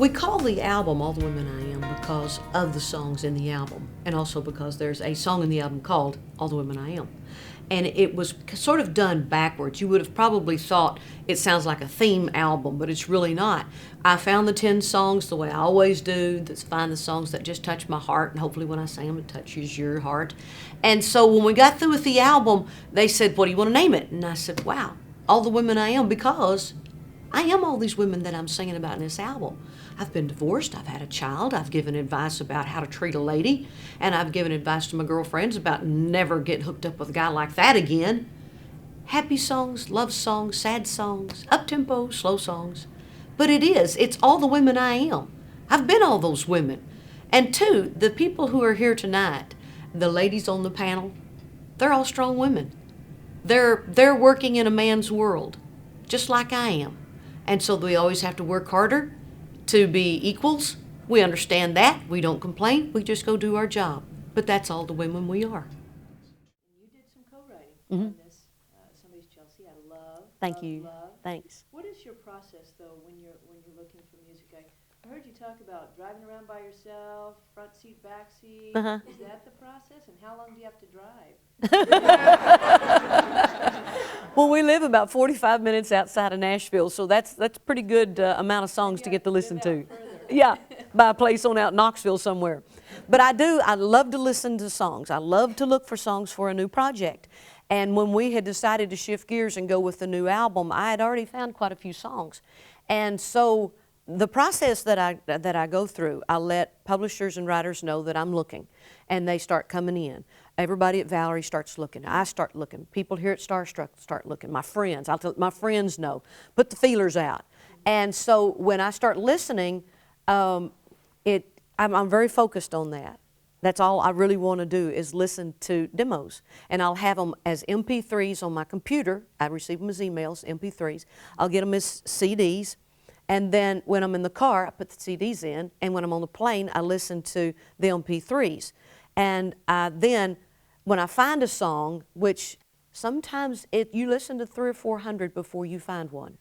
We call the album All the Women I Am because of the songs in the album, and also because there's a song in the album called All the Women I Am. And it was sort of done backwards. You would have probably thought it sounds like a theme album, but it's really not. I found the 10 songs the way I always do, that's find the songs that just touch my heart, and hopefully when I sing them, it touches your heart. And so when we got through with the album, they said, what do you want to name it? And I said, wow, All the Women I Am, because I am all these women that I'm singing about in this album. I've been divorced, I've had a child, I've given advice about how to treat a lady, and I've given advice to my girlfriends about never getting hooked up with a guy like that again. Happy songs, love songs, sad songs, up-tempo, slow songs. But it's all the women I am. I've been all those women. And two, the people who are here tonight, the ladies on the panel, they're all strong women. They're working in a man's world, just like I am. And so we always have to work harder to be equals. We understand that. We don't complain. We just go do our job. But that's all the women we are. You did some co-writing on this. Somebody's Chelsea. I love. Thank you. Love. Thanks. What is your process though when you're looking for music? I heard you talk about driving around by yourself, front seat, back seat. Uh-huh. Is that the process? And how long do you have to drive? Well, we live about 45 minutes outside of Nashville, so that's a pretty good amount of songs to get to listen to. Yeah, by a place on out in Knoxville somewhere. But I love to listen to songs. I love to look for songs for a new project. And when we had decided to shift gears and go with the new album, I had already found quite a few songs. And so the process that I go through, I let publishers and writers know that I'm looking, and they start coming in. Everybody at Valerie starts looking. I start looking. People here at Starstruck start looking. My friends, my friends know. Put the feelers out. And so when I start listening, I'm very focused on that. That's all I really want to do is listen to demos. And I'll have them as MP3s on my computer. I receive them as emails, MP3s. I'll get them as CDs. And then when I'm in the car, I put the CDs in. And when I'm on the plane, I listen to the MP3s. And then when I find a song, which sometimes you listen to 300 or 400 before you find one.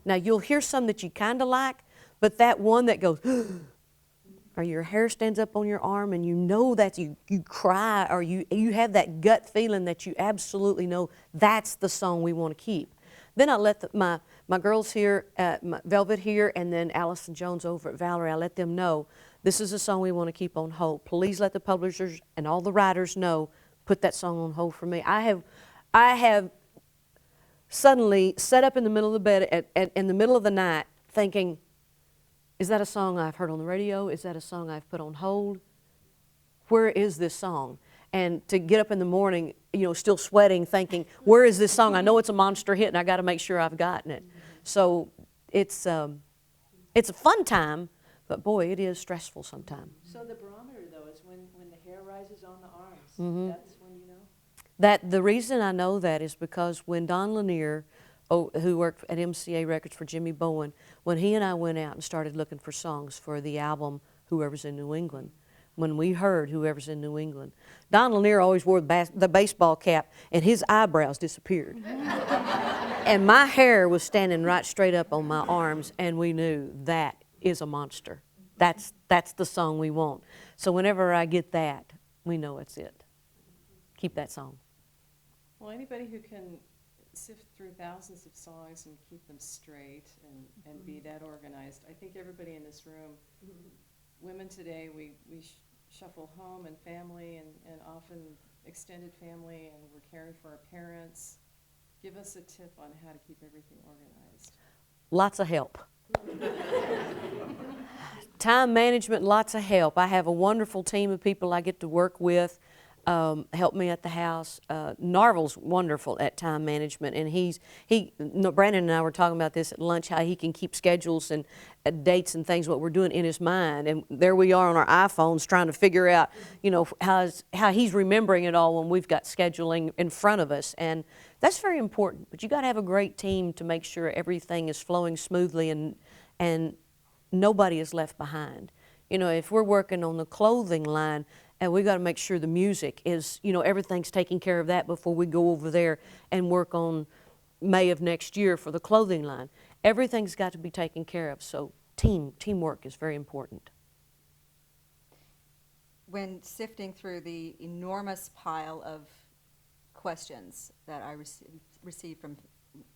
Now you'll hear some that you kind of like, but that one that goes, or your hair stands up on your arm and you know that you cry, or you have that gut feeling that you absolutely know that's the song we want to keep. Then I let my girls here, Velvet here, and then Allison Jones over at Valerie, I let them know this is a song we want to keep on hold. Please let the publishers and all the writers know, put that song on hold for me. I have suddenly sat up in the middle of the bed in the middle of the night thinking, is that a song I've heard on the radio? Is that a song I've put on hold? Where is this song? And to get up in the morning, still sweating, thinking, where is this song? I know it's a monster hit, and I got to make sure I've gotten it. So it's a fun time, but boy, it is stressful sometimes. So the barometer, though, is when the hair rises on the arms. Mm-hmm. That's when you know? That the reason I know that is because when Don Lanier, who worked at MCA Records for Jimmy Bowen, when he and I went out and started looking for songs for the album Whoever's in New England, when we heard Whoever's in New England, Don Lanier always wore the baseball cap, and his eyebrows disappeared. And my hair was standing right straight up on my arms, and we knew that is a monster. That's the song we want. So whenever I get that, we know it's it. Keep that song. Well, anybody who can sift through thousands of songs and keep them straight and be that organized, I think everybody in this room, women today, we shuffle home and family and often extended family, and we're caring for our parents. Give us a tip on how to keep everything organized. Lots of help. Time management, lots of help. I have a wonderful team of people I get to work with, help me at the house. Narvel's wonderful at time management, and Brandon and I were talking about this at lunch, how he can keep schedules and dates and things, what we're doing in his mind, and there we are on our iPhones trying to figure out, how he's remembering it all when we've got scheduling in front of us, and that's very important. But you got to have a great team to make sure everything is flowing smoothly and nobody is left behind. If we're working on the clothing line, and we got to make sure the music is, everything's taking care of that before we go over there and work on May of next year for the clothing line. Everything's got to be taken care of. So teamwork is very important. When sifting through the enormous pile of questions that I received from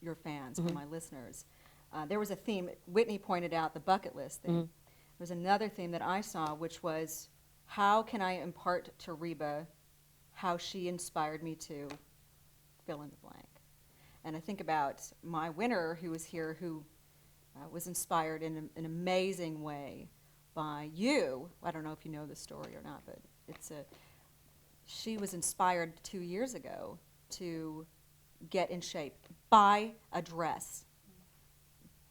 your fans, from my listeners, there was a theme. Whitney pointed out the bucket list theme. There was another theme that I saw, which was, how can I impart to Reba how she inspired me to fill in the blank? And I think about my winner who was here, who was inspired in an amazing way by you. I don't know if you know this story or not, but she was inspired 2 years ago to get in shape, buy a dress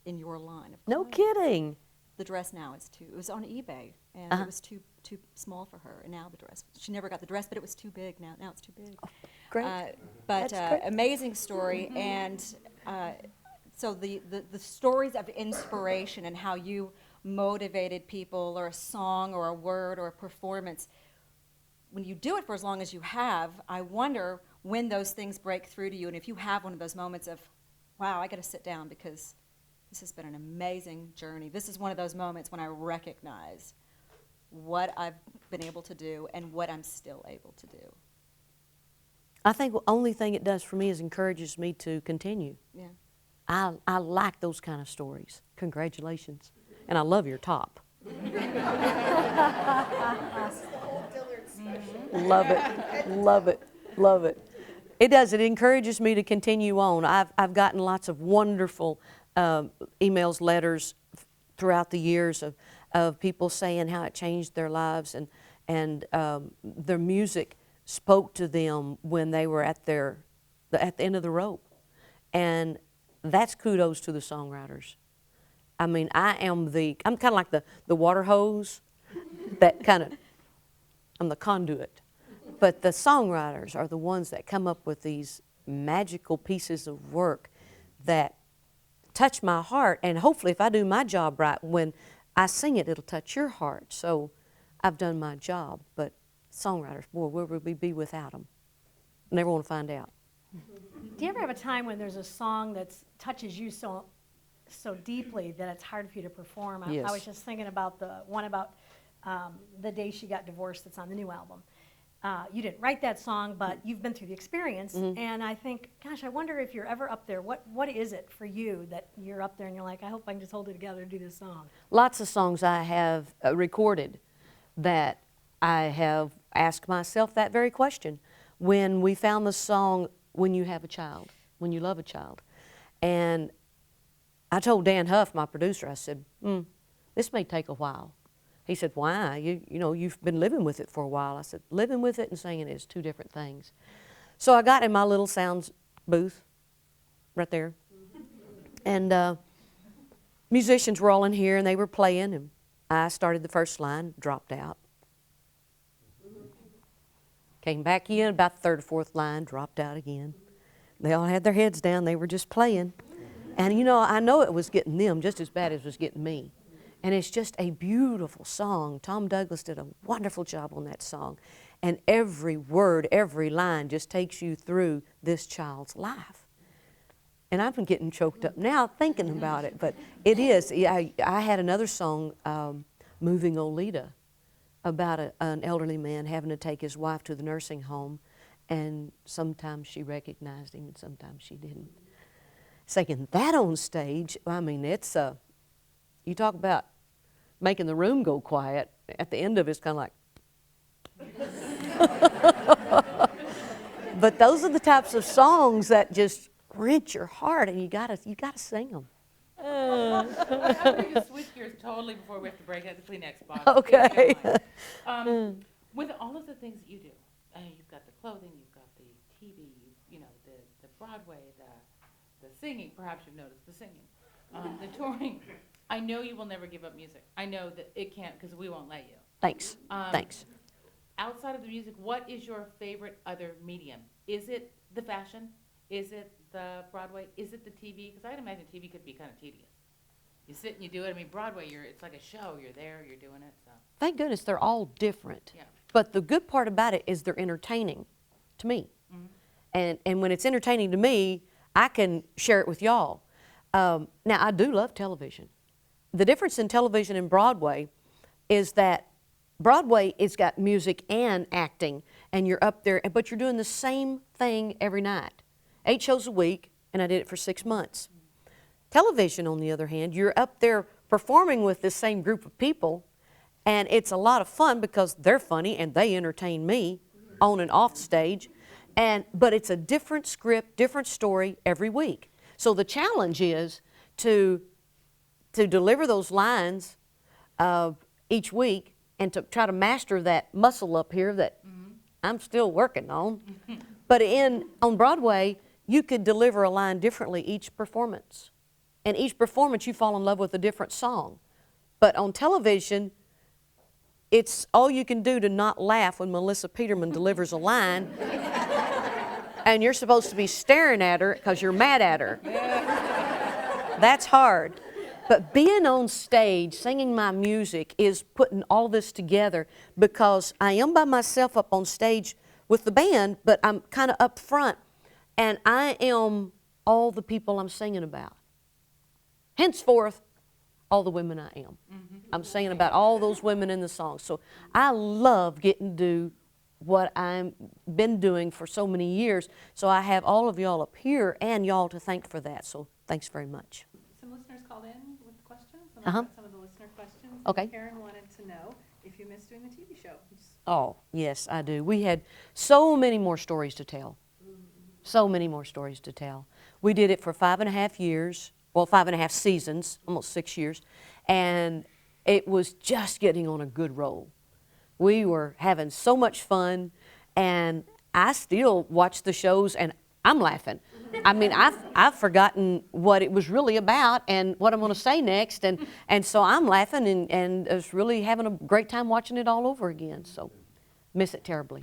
in your line of No clothing. kidding. The dress now is it was on eBay, and it was too small for her, and now the dress, she never got the dress, but it was too big, now it's too big. Great. But That's great. amazing story, and so the stories of inspiration and how you motivated people, or a song or a word or a performance, when you do it for as long as you have, I wonder when those things break through to you, and if you have one of those moments of, wow, I got to sit down because this has been an amazing journey. This is one of those moments when I recognize what I've been able to do and what I'm still able to do. I think the only thing it does for me is encourages me to continue. Yeah. I like those kind of stories. Congratulations. And I love your top. Love it, love it, love it. It does, it encourages me to continue on. I've gotten lots of wonderful emails, letters throughout the years of people saying how it changed their lives, and their music spoke to them when they were at the end of the rope. And that's kudos to the songwriters. I mean, I'm kind of like the water hose that I'm the conduit. But the songwriters are the ones that come up with these magical pieces of work that touch my heart. And hopefully if I do my job right, when I sing it, it'll touch your heart. So I've done my job. But songwriters, boy, where would we be without them? Never want to find out. Do you ever have a time when there's a song that touches you so deeply that it's hard for you to perform? Yes. I was just thinking about the one about the day she got divorced that's on the new album. You didn't write that song, but you've been through the experience, and I think, gosh, I wonder if you're ever up there. What is it for you that you're up there and you're like, I hope I can just hold it together and do this song? Lots of songs I have recorded that I have asked myself that very question. When we found the song, When You Have a Child, When You Love a Child. And I told Dan Huff, my producer, I said, this may take a while. He said, why? You know, you've been living with it for a while. I said, living with it and singing is two different things. So I got in my little sounds booth right there. And musicians were all in here, and they were playing, and I started the first line, dropped out. Came back in, about the third or fourth line, dropped out again. They all had their heads down. They were just playing. And, you know, I know it was getting them just as bad as it was getting me. And it's just a beautiful song. Tom Douglas did a wonderful job on that song. And every word, every line just takes you through this child's life. And I've been getting choked up now thinking about it, but it is. I had another song, Moving Olita, about an elderly man having to take his wife to the nursing home, and sometimes she recognized him and sometimes she didn't. Singing that on stage, I mean, it's you talk about making the room go quiet. At the end of it, it's kind of like. But those are the types of songs that just wrench your heart, and you gotta sing them. I'm going to switch gears totally before we have to break out the Kleenex box. Okay. With all of the things that you do, you've got the clothing, you've got the TV, you know, the Broadway, the singing. Perhaps you've noticed the singing, the touring. I know you will never give up music. I know that it can't, because we won't let you. Thanks. Thanks. Outside of the music, what is your favorite other medium? Is it the fashion? Is it the Broadway? Is it the TV? Because I'd imagine TV could be kind of tedious. You sit and you do it. I mean, Broadway, it's like a show. You're there, you're doing it. So. Thank goodness they're all different. Yeah. But the good part about it is they're entertaining to me. And when it's entertaining to me, I can share it with y'all. Now, I do love television. the difference in television and Broadway is that Broadway has got music and acting, and you're up there, but you're doing the same thing every night. 8 shows a week, and I did it for 6 months. Television, on the other hand, you're up there performing with this same group of people, and it's a lot of fun because they're funny and they entertain me on and off stage. But it's a different script, different story every week. So the challenge is to deliver those lines each week and to try to master that muscle up here that I'm still working on. But on Broadway, you could deliver a line differently each performance. And each performance, you fall in love with a different song. But on television, it's all you can do to not laugh when Melissa Peterman delivers a line. And you're supposed to be staring at her because you're mad at her. That's hard. But being on stage, singing my music, is putting all this together because I am by myself up on stage with the band, but I'm kind of up front. And I am all the people I'm singing about. Henceforth, all the women I am. I'm singing about all those women in the song. So I love getting to do what I've been doing for so many years. So I have all of y'all up here and y'all to thank for that. So thanks very much. Some listeners called in with questions, and I've got some of the listener questions. Okay. Karen wanted to know if you missed doing the TV show. Oh, yes, I do. We had so many more stories to tell. So many more stories to tell. We did it for 5.5 years. Well, 5.5 seasons, almost 6 years, and it was just getting on a good roll. We were having so much fun, and I still watch the shows, and I'm laughing. I mean, I've forgotten what it was really about and what I'm going to say next, and so I'm laughing and was really having a great time watching it all over again. So, miss it terribly.